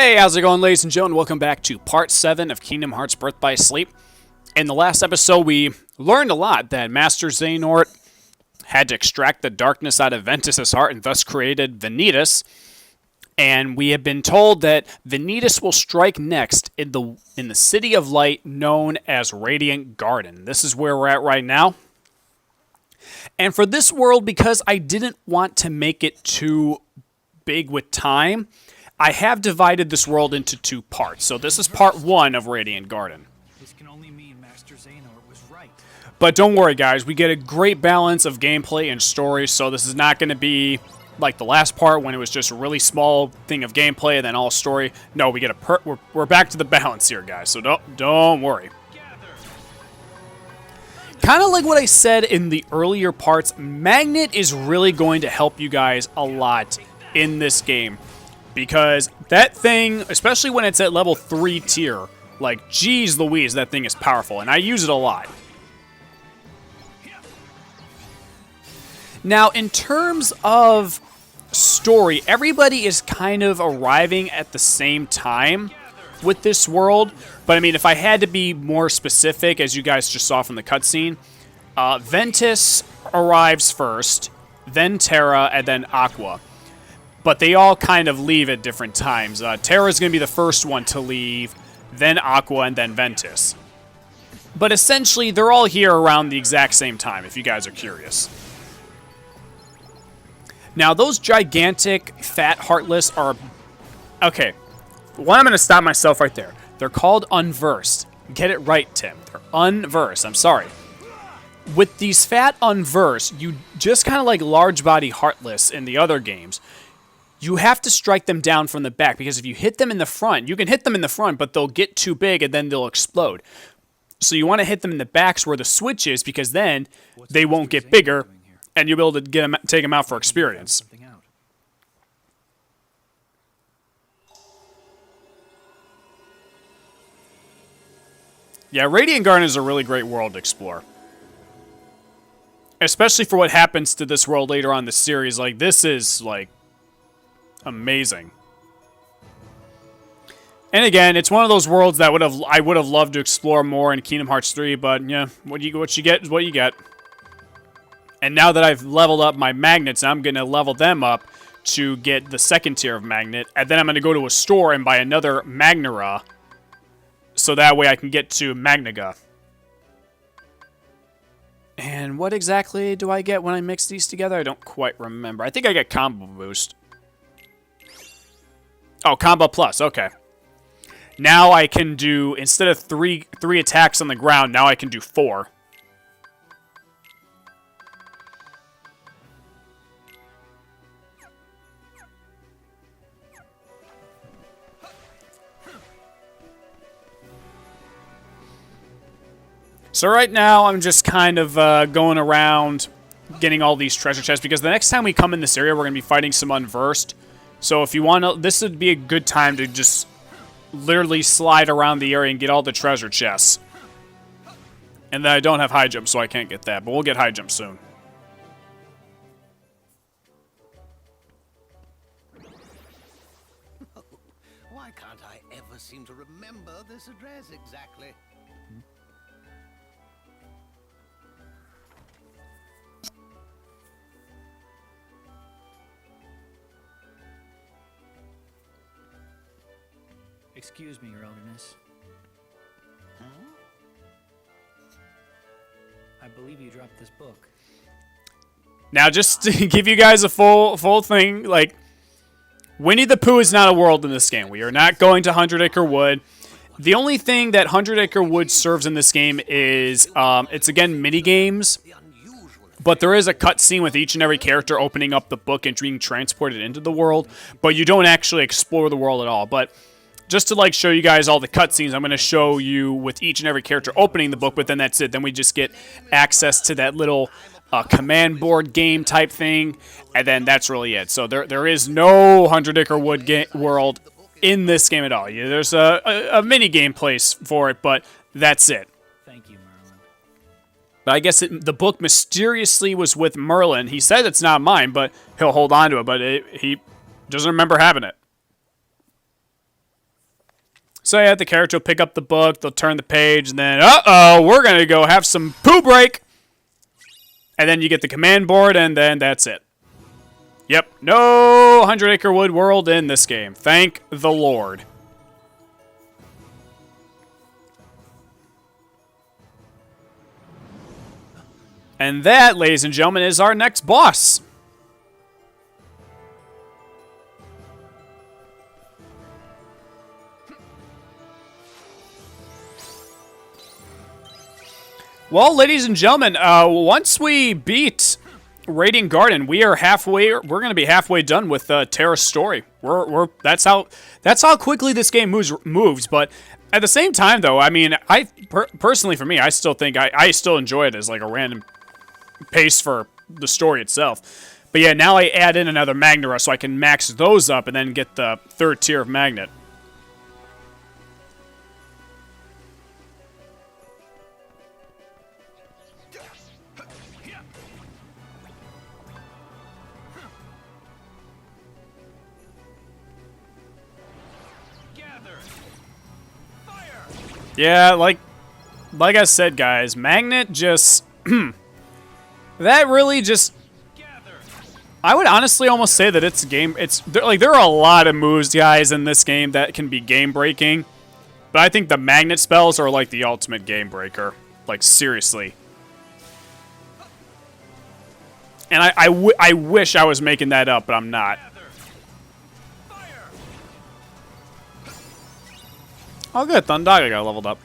Hey, how's it going, ladies and gentlemen? Welcome back to part 7 of Kingdom Hearts Birth by Sleep. In the last episode, we learned a lot that Master Xehanort had to extract the darkness out of Ventus's heart and thus created Vanitas. And we have been told that Vanitas will strike next in the City of Light known as Radiant Garden. This is where we're at right now. And for this world, because I didn't want to make it too big with time, I have divided this world into 2 parts. So this is part 1 of Radiant Garden. This can only mean Master Xehanort was right. But don't worry, guys. We get a great balance of gameplay and story. So this is not going to be like the last part when it was just a really small thing of gameplay and then all story. No, we get we're back to the balance here, guys. So don't worry. Kind of like what I said in the earlier parts, Magnet is really going to help you guys a lot in this game. Because that thing, especially when it's at level 3 tier, like, geez Louise, that thing is powerful, and I use it a lot. Now, in terms of story, everybody is kind of arriving at the same time with this world. But, I mean, if I had to be more specific, as you guys just saw from the cutscene, Ventus arrives first, then Terra, and then Aqua. But they all kind of leave at different times. Terra's going to be the first one to leave, then Aqua, and then Ventus. But essentially, they're all here around the exact same time, if you guys are curious. Now, those gigantic, fat Heartless are... Okay, one, I'm going to stop myself right there. They're called Unversed. Get it right, Tim. They're Unversed. I'm sorry. With these fat Unversed, you just kind of like large body Heartless in the other games, you have to strike them down from the back, because if you hit them in the front, you can hit them in the front, but they'll get too big and then they'll explode. So you want to hit them in the backs where the switch is, because then they won't get bigger and you'll be able to take them out for experience. Yeah, Radiant Garden is a really great world to explore. Especially for what happens to this world later on in the series. Like, this is, like, amazing. And again, it's one of those worlds that I would have loved to explore more in Kingdom Hearts 3, but yeah, what you get is what you get. And now that I've leveled up my magnets, I'm going to level them up to get the 2nd tier of magnet, and then I'm going to go to a store and buy another Magnera, so that way I can get to Magnaga. And what exactly do I get when I mix these together? I don't quite remember. I think I get Combo Boost. Oh, Combo Plus, okay. Now I can do, instead of three attacks on the ground, now I can do 4. So right now, I'm just kind of going around getting all these treasure chests, because the next time we come in this area, we're going to be fighting some Unversed. So if you want to, this would be a good time to just literally slide around the area and get all the treasure chests. And then I don't have high jump, so I can't get that, but we'll get high jump soon. Why can't I ever seem to remember this address exactly? Excuse me, Your Elderness. Huh? I believe you dropped this book. Now, just to give you guys a full thing, like, Winnie the Pooh is not a world in this game. We are not going to 100 Acre Wood. The only thing that 100 Acre Wood serves in this game is, it's again mini-games, but there is a cutscene with each and every character opening up the book and being transported into the world, but you don't actually explore the world at all. But just to, like, show you guys all the cutscenes, I'm going to show you with each and every character opening the book, but then that's it. Then we just get access to that little command board game type thing, and then that's really it. So there is no 100 Acre Wood world in this game at all. Yeah, there's a mini-game place for it, but that's it. Thank you, Merlin. But I guess the book mysteriously was with Merlin. He said it's not mine, but he'll hold on to it, but he doesn't remember having it. So yeah, the character will pick up the book, they'll turn the page, and then, uh-oh, we're going to go have some poo break. And then you get the command board, and then that's it. Yep, no 100 Acre Wood world in this game. Thank the Lord. And that, ladies and gentlemen, is our next boss. Well, ladies and gentlemen, once we beat Radiant Garden, we are halfway. We're going to be halfway done with Terra's story. That's how quickly this game moves. But at the same time, though, I mean, personally, for me, I still think I still enjoy it as like a random pace for the story itself. But yeah, now I add in another Magnera so I can max those up and then get the third tier of Magnet. Yeah, like I said, guys, Magnet just that really just. I would honestly almost say that it's a game. There are a lot of moves, guys, in this game that can be game breaking, but I think the Magnet spells are like the ultimate game breaker. Like seriously. And I wish I was making that up, but I'm not. Oh, good. Thundaga got leveled up.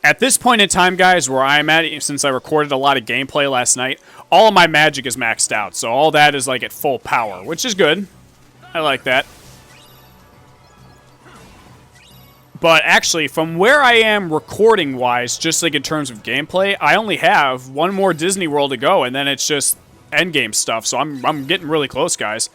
At this point in time, guys, where I'm at, since I recorded a lot of gameplay last night, all of my magic is maxed out. So all that is like at full power, which is good. I like that. But actually, from where I am recording-wise, just like in terms of gameplay, I only have one more Disney World to go, and then it's just endgame stuff. So I'm getting really close, guys.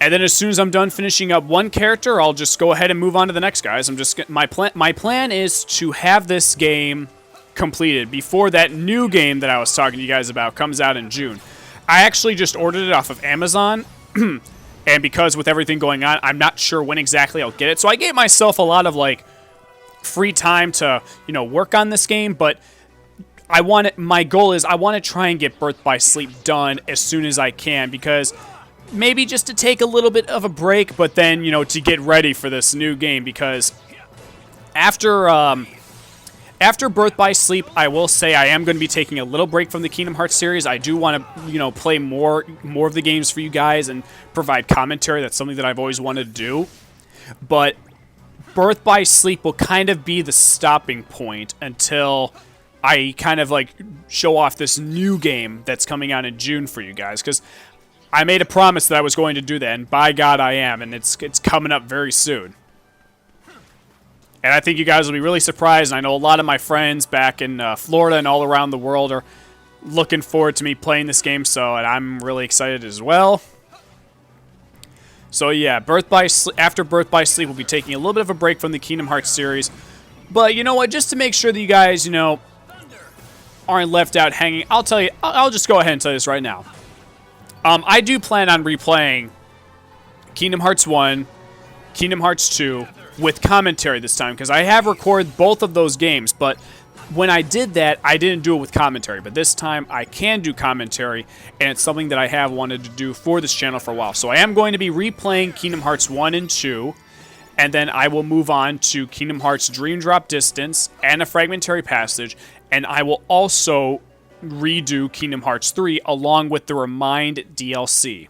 And then as soon as I'm done finishing up one character, I'll just go ahead and move on to the next, guys. My plan is to have this game completed before that new game that I was talking to you guys about comes out in June. I actually just ordered it off of Amazon, and because with everything going on, I'm not sure when exactly I'll get it. So I gave myself a lot of like free time to, work on this game, but my goal is I want to try and get Birth by Sleep done as soon as I can, because maybe just to take a little bit of a break, but then, to get ready for this new game, because after Birth by Sleep, I will say I am going to be taking a little break from the Kingdom Hearts series. I do want to, play more of the games for you guys and provide commentary. That's something that I've always wanted to do. But Birth by Sleep will kind of be the stopping point until I kind of like show off this new game that's coming out in June for you guys, because I made a promise that I was going to do that, and by God I am, and it's coming up very soon. And I think you guys will be really surprised, and I know a lot of my friends back in Florida and all around the world are looking forward to me playing this game, and I'm really excited as well. So yeah, after Birth by Sleep, we'll be taking a little bit of a break from the Kingdom Hearts series. But you know what, just to make sure that you guys, aren't left out hanging, I'll just go ahead and tell you this right now. I do plan on replaying Kingdom Hearts 1, Kingdom Hearts 2 with commentary this time, because I have recorded both of those games, but when I did that, I didn't do it with commentary. But this time, I can do commentary, and it's something that I have wanted to do for this channel for a while. So I am going to be replaying Kingdom Hearts 1 and 2, and then I will move on to Kingdom Hearts Dream Drop Distance and a Fragmentary Passage, and I will also redo Kingdom Hearts 3 along with the Remind DLC.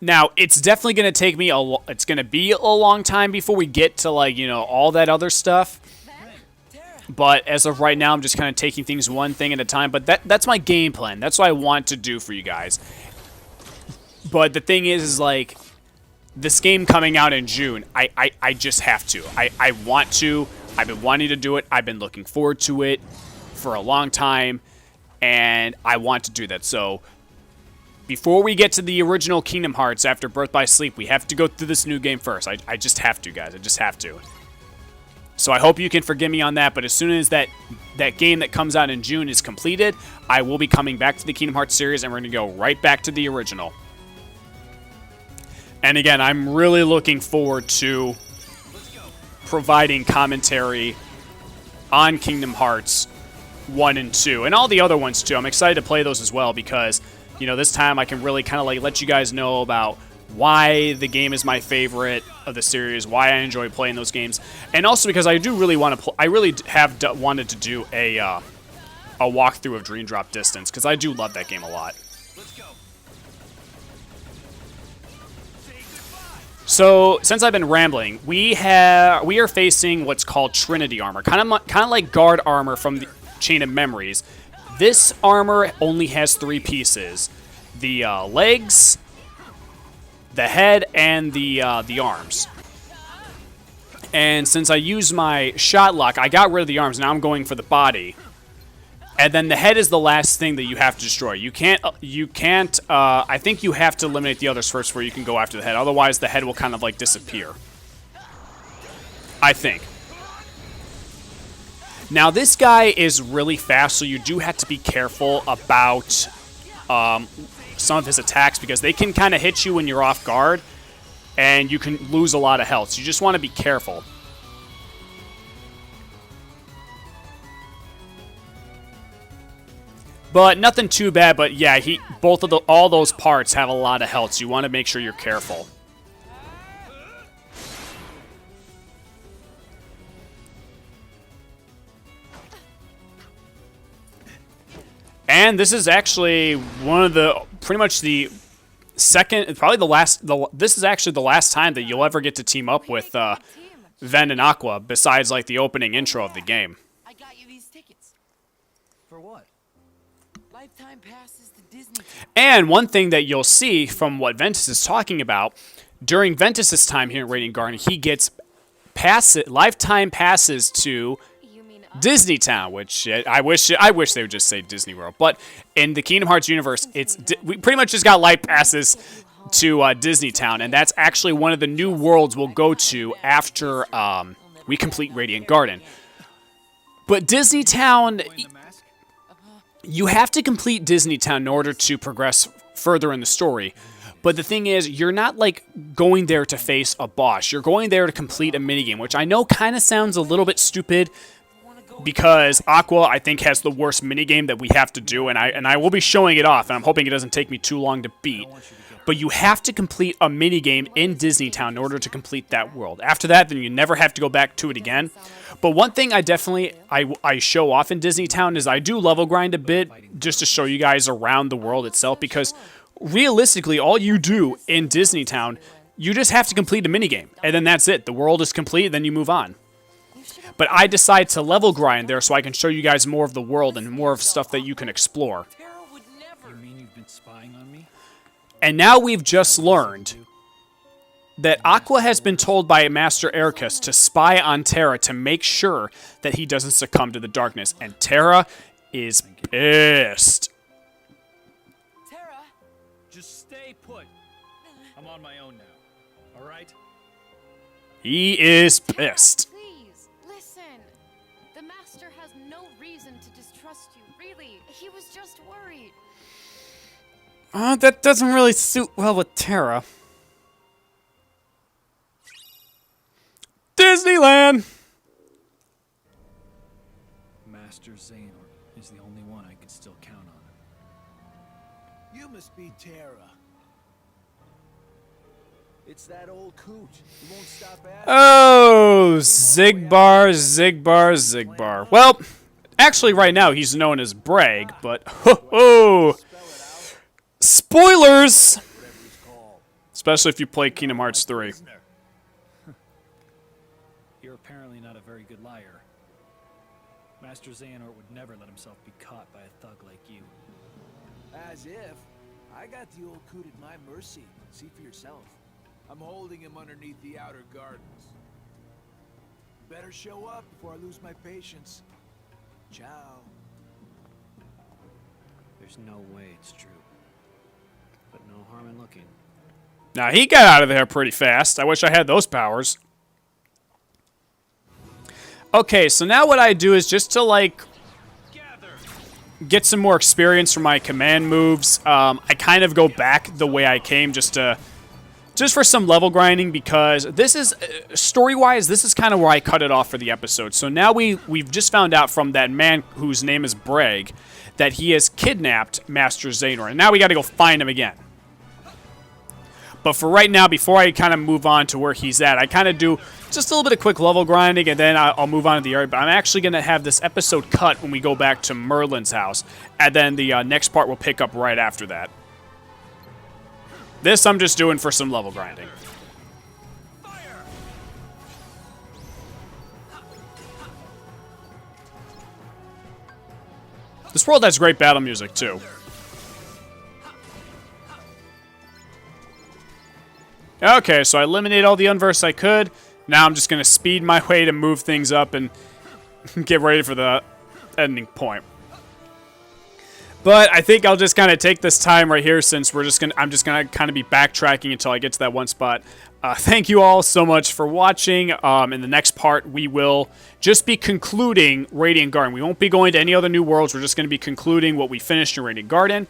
Now, it's definitely going to take me it's going to be a long time before we get to all that other stuff. But as of right now, I'm just kind of taking things one thing at a time, but that's my game plan. That's what I want to do for you guys. But the thing is this game coming out in June, I just have to. I want to. I've been wanting to do it. I've been looking forward to it for a long time, and I want to do that. So before we get to the original Kingdom Hearts after Birth by Sleep, we have to go through this new game first. I just have to, guys. I just have to. So I hope you can forgive me on that, but as soon as that game that comes out in June is completed, I will be coming back to the Kingdom Hearts series, and we're going to go right back to the original. And again, I'm really looking forward to providing commentary on Kingdom Hearts 1 and 2, and all the other ones too. I'm excited to play those as well because, you know, this time I can really kind of like let you guys know about why the game is my favorite of the series, why I enjoy playing those games, and also because I do really want to. I really have wanted to do a walkthrough of Dream Drop Distance because I do love that game a lot. So, since I've been rambling, we are facing what's called Trinity armor, kind of like guard armor from the Chain of Memories. This armor only has 3 pieces: the legs, the head, and the arms. And since I used my shot lock, I got rid of the arms. Now I'm going for the body. And then the head is the last thing that you have to destroy. You can't, I think you have to eliminate the others first before you can go after the head. Otherwise, the head will kind of like disappear. I think. Now, this guy is really fast, so you do have to be careful about some of his attacks because they can kind of hit you when you're off guard, and you can lose a lot of health. So you just want to be careful. But nothing too bad, but yeah, all those parts have a lot of health, so you want to make sure you're careful. And this is actually one of the, pretty much the second, probably the last, this is actually the last time that you'll ever get to team up with Ven and Aqua, besides like the opening intro of the game. I got you these tickets. For what? Lifetime passes to Disney. And one thing that you'll see from what Ventus is talking about, during Ventus's time here in Radiant Garden, he gets lifetime passes to Disney Town, which I wish they would just say Disney World. But in the Kingdom Hearts universe, we pretty much just got life passes to Disney Town, and that's actually one of the new worlds we'll go to after we complete Radiant Garden. But Disney Town, you have to complete Disney Town in order to progress further in the story. But the thing is, you're not like going there to face a boss. You're going there to complete a minigame, which I know kind of sounds a little bit stupid because Aqua, I think, has the worst minigame that we have to do, and I will be showing it off, and I'm hoping it doesn't take me too long to beat. But you have to complete a minigame in Disney Town in order to complete that world. After that, then you never have to go back to it again. But one thing I show off in Disney Town is I do level grind a bit just to show you guys around the world itself, because realistically, all you do in Disney Town, you just have to complete a minigame, and then that's it. The world is complete, then you move on. But I decide to level grind there so I can show you guys more of the world and more of stuff that you can explore. You mean you've been spying on me? And now we've just learned that Aqua has been told by Master Ericus to spy on Terra to make sure that he doesn't succumb to the darkness. And Terra is pissed. Terra, Just stay put. I'm on my own now. All right? He is pissed. Please, listen. The Master has no reason to distrust you, really. He was just worried. That doesn't really suit well with Terra. Disneyland! Master Xehanort is the only one I can still count on. You must be Terra. It's that old coot. He won't stop asking. Oh, Zigbar. Well, actually right now he's known as Bragg, but spoilers! Especially if you play Kingdom Hearts 3. You're apparently not a very good liar. Master Xehanort would never let himself be caught by a thug like you. As if. I got the old coot at my mercy. See for yourself. I'm holding him underneath the outer gardens. Better show up before I lose my patience. Ciao. There's no way it's true. But no harm in looking. Now, he got out of there pretty fast. I wish I had those powers. Okay, so now what I do is just to, like, get some more experience from my command moves. I kind of go back the way I came just to just for some level grinding, because this is, story-wise, this is kind of where I cut it off for the episode. So now we've just found out from that man whose name is Bragg that he has kidnapped Master Xehanort, and now we got to go find him again. But for right now, before I kind of move on to where he's at, I kind of do just a little bit of quick level grinding, and then I'll move on to the area. But I'm actually going to have this episode cut when we go back to Merlin's house, and then the next part will pick up right after that. This I'm just doing for some level grinding. This world has great battle music, too. Okay, so I eliminated all the unverse I could. Now I'm just going to speed my way to move things up and get ready for the ending point. But I think I'll just kind of take this time right here, since I'm just gonna kind of be backtracking until I get to that one spot. Thank you all so much for watching. In the next part, we will just be concluding Radiant Garden. We won't be going to any other new worlds. We're just going to be concluding what we finished in Radiant Garden.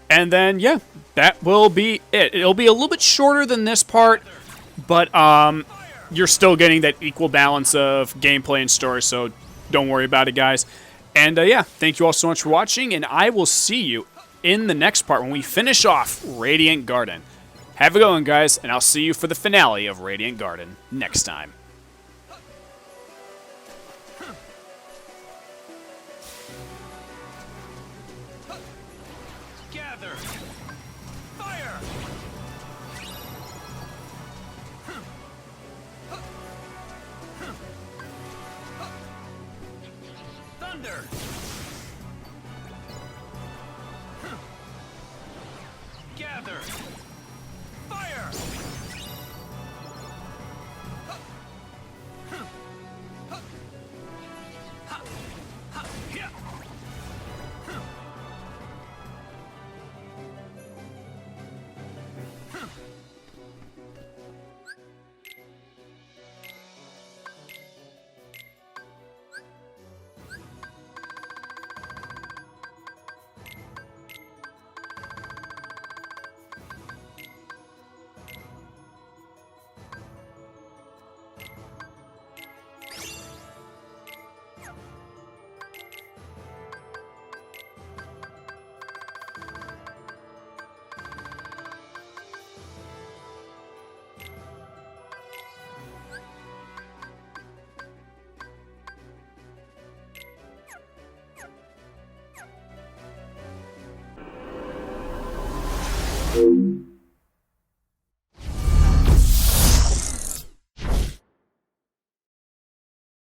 And then, yeah, that will be it. It'll be a little bit shorter than this part, but you're still getting that equal balance of gameplay and story, so don't worry about it, guys. And, yeah, thank you all so much for watching, and I will see you in the next part when we finish off Radiant Garden. Have a good one, guys, and I'll see you for the finale of Radiant Garden next time. Gather! Fire! Thunder! Gather! Fire! you